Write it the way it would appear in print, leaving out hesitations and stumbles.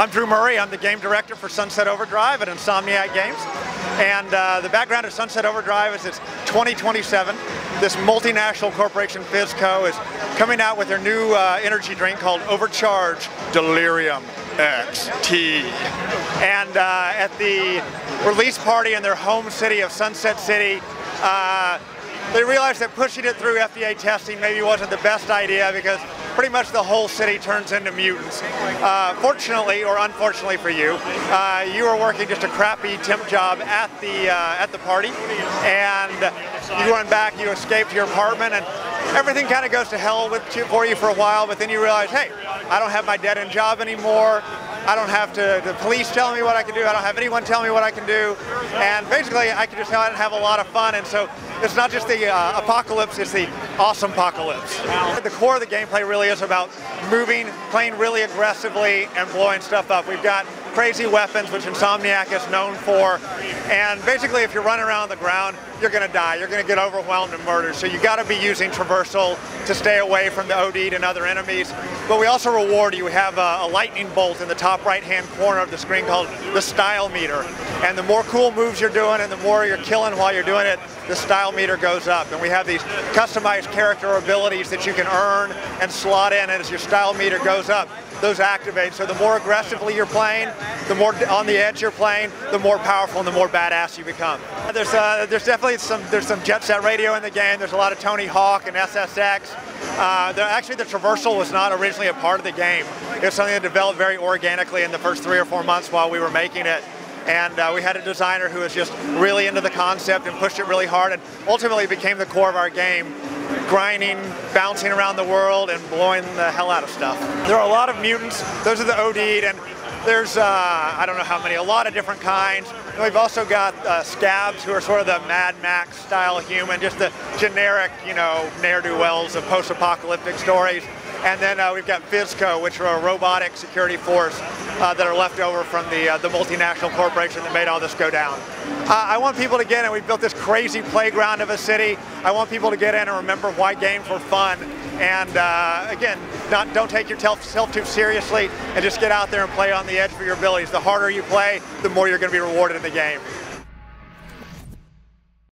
I'm Drew Murray. I'm the game director for Sunset Overdrive at Insomniac Games. And the background of Sunset Overdrive is it's 2027. This multinational corporation, FizzCo, is coming out with their new energy drink called Overcharge Delirium XT. And at the release party in their home city of Sunset City, they realized that pushing it through FDA testing maybe wasn't the best idea because pretty much the whole city turns into mutants. Fortunately, or unfortunately for you, you were working just a crappy temp job at the party, and you went back, you escaped to your apartment, and everything kind of goes to hell for you for a while, but then you realize, hey, I don't have my dead-end job anymore. I don't have the police telling me what I can do. I don't have anyone telling me what I can do. And basically, I can just go out and have a lot of fun. And so it's not just the apocalypse, it's the awesome apocalypse. The core of the gameplay really is about moving, playing really aggressively, and blowing stuff up. We've got crazy weapons, which Insomniac is known for. And basically, if you're running around on the ground, you're going to die. You're going to get overwhelmed and murdered. So you got to be using traversal to stay away from the OD'd and other enemies. But we also reward you. We have a lightning bolt in the top right-hand corner of the screen called the style meter. And the more cool moves you're doing and the more you're killing while you're doing it, the style meter goes up. And we have these customized character abilities that you can earn and slot in, and as your style meter goes up, those activate. So the more aggressively you're playing, the more on the edge you're playing, the more powerful and the more badass you become. There's definitely some Jet Set radio in the game. There's a lot of Tony Hawk and SSX. Actually, the traversal was not originally a part of the game. It was something that developed very organically in the first 3 or 4 months while we were making it. And we had a designer who was just really into the concept and pushed it really hard, and ultimately became the core of our game. Grinding, bouncing around the world, and blowing the hell out of stuff. There are a lot of mutants. Those are the OD'd, and there's, I don't know how many, a lot of different kinds. And we've also got scabs, who are sort of the Mad Max style human, just the generic, you know, ne'er-do-wells of post-apocalyptic stories. And then we've got FizzCo, which are a robotic security force that are left over from the multinational corporation that made all this go down. I want people to get in. We built this crazy playground of a city. I want people to get in and remember why games were fun. And again, don't take yourself too seriously, and just get out there and play on the edge for your abilities. The harder you play, the more you're going to be rewarded in the game.